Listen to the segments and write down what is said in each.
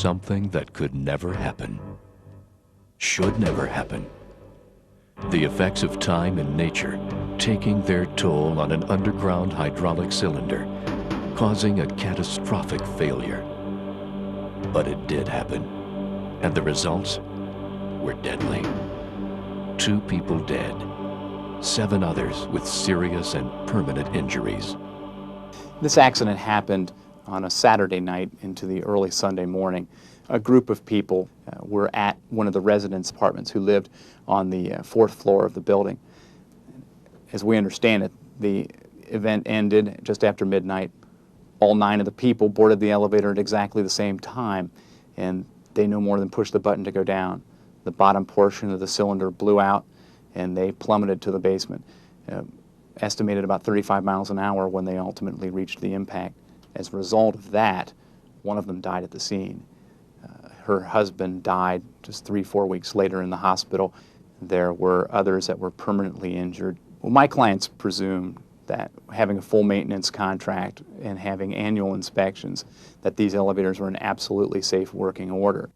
something that could never happen. Should never happen. The effects of time and nature taking their toll on an underground hydraulic cylinder, causing a catastrophic failure. But it did happen, and the results were deadly. 2 people dead, 7 others with serious and permanent injuries. This accident happened on a Saturday night into the early Sunday morning. A group of people were at one of the residence apartments who lived on the 4th floor of the building. As we understand it, the event ended just after midnight. All 9 of the people boarded the elevator at exactly the same time, and they no more than pushed the button to go down. The bottom portion of the cylinder blew out, and they plummeted to the basement, estimated about 35 miles an hour when they ultimately reached the impact. As a result of that, one of them died at the scene. Her husband died just 3-4 weeks later in the hospital. There were others that were permanently injured. Well, my clients presumed that having a full maintenance contract and having annual inspections, that these elevators were in absolutely safe working order.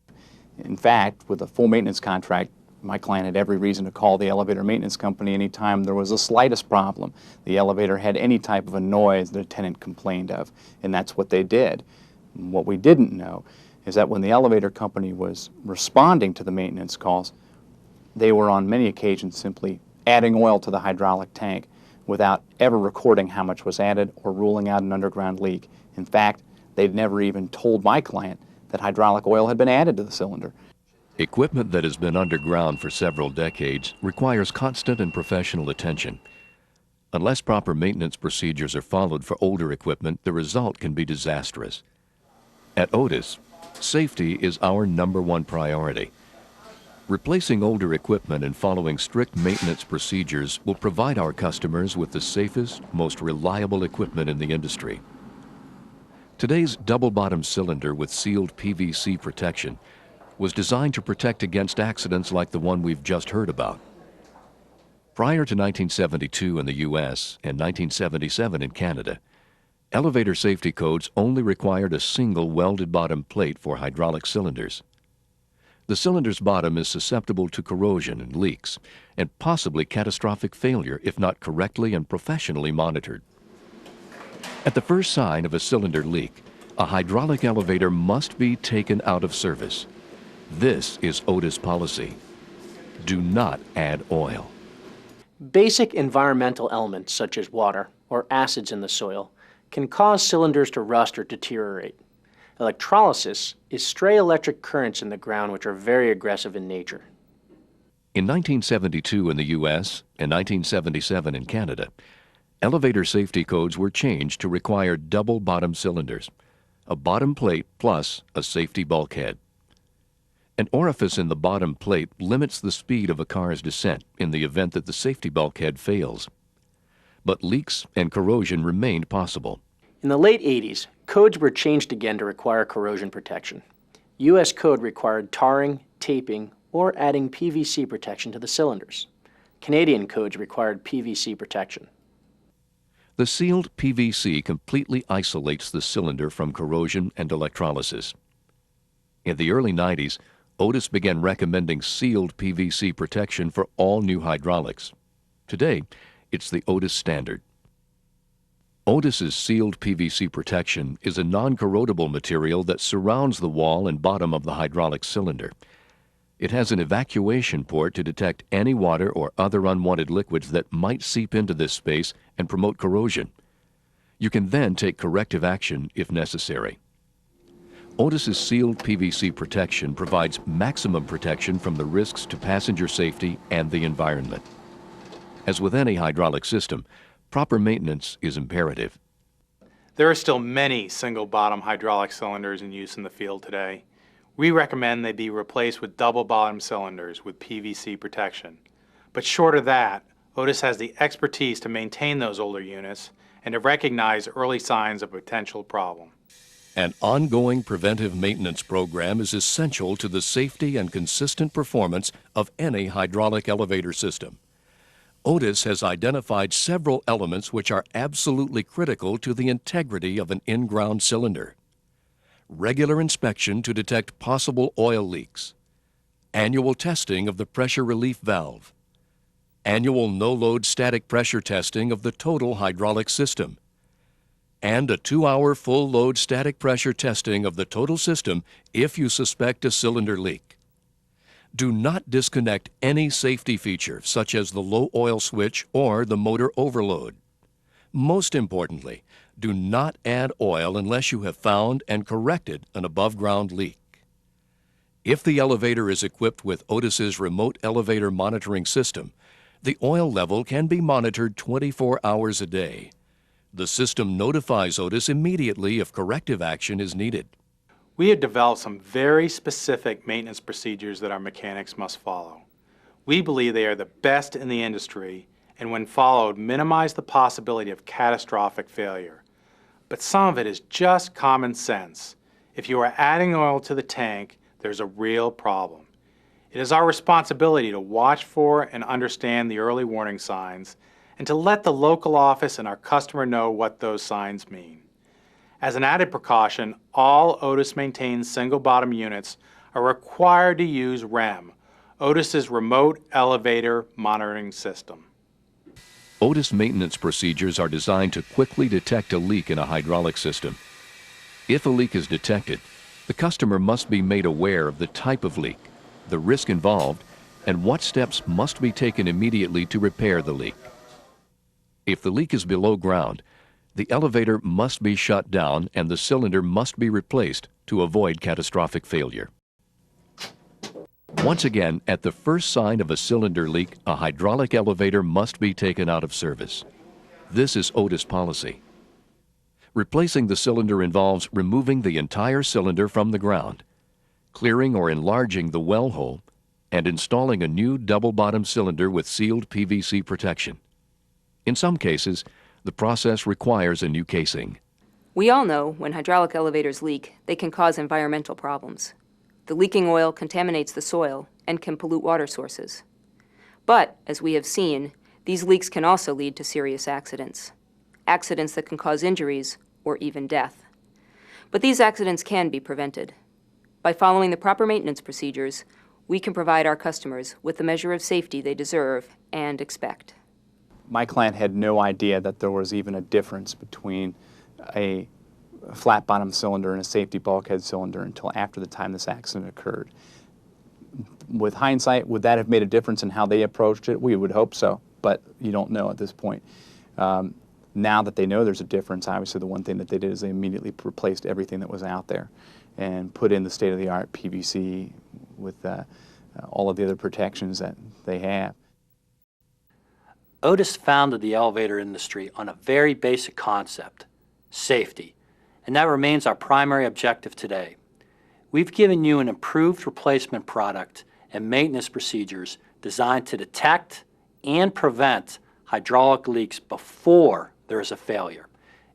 In fact, with a full maintenance contract, my client had every reason to call the elevator maintenance company anytime there was the slightest problem. The elevator had any type of a noise that a tenant complained of, and that's what they did. What we didn't know is that when the elevator company was responding to the maintenance calls, they were on many occasions simply adding oil to the hydraulic tank without ever recording how much was added or ruling out an underground leak. In fact, they'd never even told my client that hydraulic oil had been added to the cylinder. Equipment that has been underground for several decades requires constant and professional attention. Unless proper maintenance procedures are followed for older equipment, the result can be disastrous. At Otis, safety is our #1 priority. Replacing older equipment and following strict maintenance procedures will provide our customers with the safest, most reliable equipment in the industry. Today's double-bottom cylinder with sealed PVC protection was designed to protect against accidents like the one we've just heard about. Prior to 1972 in the U.S. and 1977 in Canada, elevator safety codes only required a single welded bottom plate for hydraulic cylinders. The cylinder's bottom is susceptible to corrosion and leaks, and possibly catastrophic failure if not correctly and professionally monitored. At the first sign of a cylinder leak, a hydraulic elevator must be taken out of service. This is Otis policy. Do not add oil. Basic environmental elements such as water or acids in the soil can cause cylinders to rust or deteriorate. Electrolysis is stray electric currents in the ground which are very aggressive in nature. In 1972 in the U.S. and 1977 in Canada, elevator safety codes were changed to require double bottom cylinders, a bottom plate plus a safety bulkhead. An orifice in the bottom plate limits the speed of a car's descent in the event that the safety bulkhead fails. But leaks and corrosion remained possible. In the late 80s, codes were changed again to require corrosion protection. U.S. code required tarring, taping, or adding PVC protection to the cylinders. Canadian codes required PVC protection. The sealed PVC completely isolates the cylinder from corrosion and electrolysis. In the early 90s, Otis began recommending sealed PVC protection for all new hydraulics. Today, it's the Otis standard. Otis's sealed PVC protection is a non-corrodable material that surrounds the wall and bottom of the hydraulic cylinder. It has an evacuation port to detect any water or other unwanted liquids that might seep into this space and promote corrosion. You can then take corrective action if necessary. Otis's sealed PVC protection provides maximum protection from the risks to passenger safety and the environment. As with any hydraulic system, proper maintenance is imperative. There are still many single-bottom hydraulic cylinders in use in the field today. We recommend they be replaced with double-bottom cylinders with PVC protection. But short of that, Otis has the expertise to maintain those older units and to recognize early signs of potential problem. An ongoing preventive maintenance program is essential to the safety and consistent performance of any hydraulic elevator system. Otis has identified several elements which are absolutely critical to the integrity of an in-ground cylinder. regular inspection to detect possible oil leaks, annual testing of the pressure relief valve, annual no-load static pressure testing of the total hydraulic system, and a 2-hour full load static pressure testing of the total system if you suspect a cylinder leak. Do not disconnect any safety feature such as the low oil switch or the motor overload. Most importantly, do not add oil unless you have found and corrected an above-ground leak. If the elevator is equipped with Otis's remote elevator monitoring system, the oil level can be monitored 24 hours a day. The system notifies Otis immediately if corrective action is needed. We have developed some very specific maintenance procedures that our mechanics must follow. We believe they are the best in the industry and when followed minimize the possibility of catastrophic failure. But some of it is just common sense. If you are adding oil to the tank, there's a real problem. It is our responsibility to watch for and understand the early warning signs and to let the local office and our customer know what those signs mean. As an added precaution, all Otis maintained single bottom units are required to use REM, Otis's remote elevator monitoring system. Otis maintenance procedures are designed to quickly detect a leak in a hydraulic system. If a leak is detected, the customer must be made aware of the type of leak, the risk involved, and what steps must be taken immediately to repair the leak. If the leak is below ground, the elevator must be shut down and the cylinder must be replaced to avoid catastrophic failure. Once again, at the first sign of a cylinder leak, a hydraulic elevator must be taken out of service. This is Otis policy. Replacing the cylinder involves removing the entire cylinder from the ground, clearing or enlarging the well hole, and installing a new double-bottom cylinder with sealed PVC protection. In some cases, the process requires a new casing. We all know when hydraulic elevators leak, they can cause environmental problems. The leaking oil contaminates the soil and can pollute water sources. But, as we have seen, these leaks can also lead to serious accidents. Accidents that can cause injuries or even death. But these accidents can be prevented. By following the proper maintenance procedures, we can provide our customers with the measure of safety they deserve and expect. My client had no idea that there was even a difference between a flat bottom cylinder and a safety bulkhead cylinder until after the time this accident occurred. With hindsight, would that have made a difference in how they approached it? We would hope so, but you don't know at this point. Now that they know there's a difference, obviously the one thing that they did is they immediately replaced everything that was out there and put in the state-of-the-art PVC with all of the other protections that they have. Otis founded the elevator industry on a very basic concept, safety, and that remains our primary objective today. We've given you an improved replacement product and maintenance procedures designed to detect and prevent hydraulic leaks before there is a failure.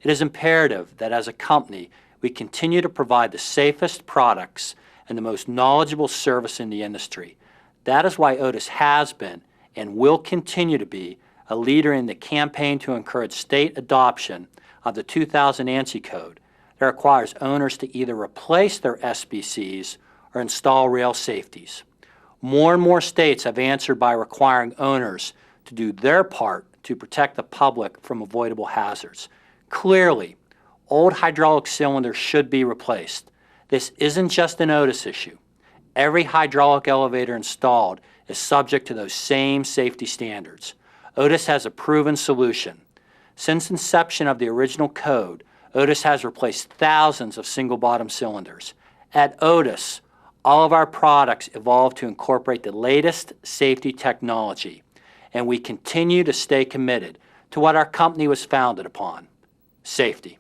It is imperative that as a company, we continue to provide the safest products and the most knowledgeable service in the industry. That is why Otis has been and will continue to be a leader in the campaign to encourage state adoption of the 2000 ANSI code that requires owners to either replace their SBCs or install rail safeties. More and more states have answered by requiring owners to do their part to protect the public from avoidable hazards. Clearly, old hydraulic cylinders should be replaced. This isn't just an Otis issue. Every hydraulic elevator installed is subject to those same safety standards. Otis has a proven solution. Since inception of the original code, Otis has replaced thousands of single-bottom cylinders. At Otis, all of our products evolve to incorporate the latest safety technology, and we continue to stay committed to what our company was founded upon, safety.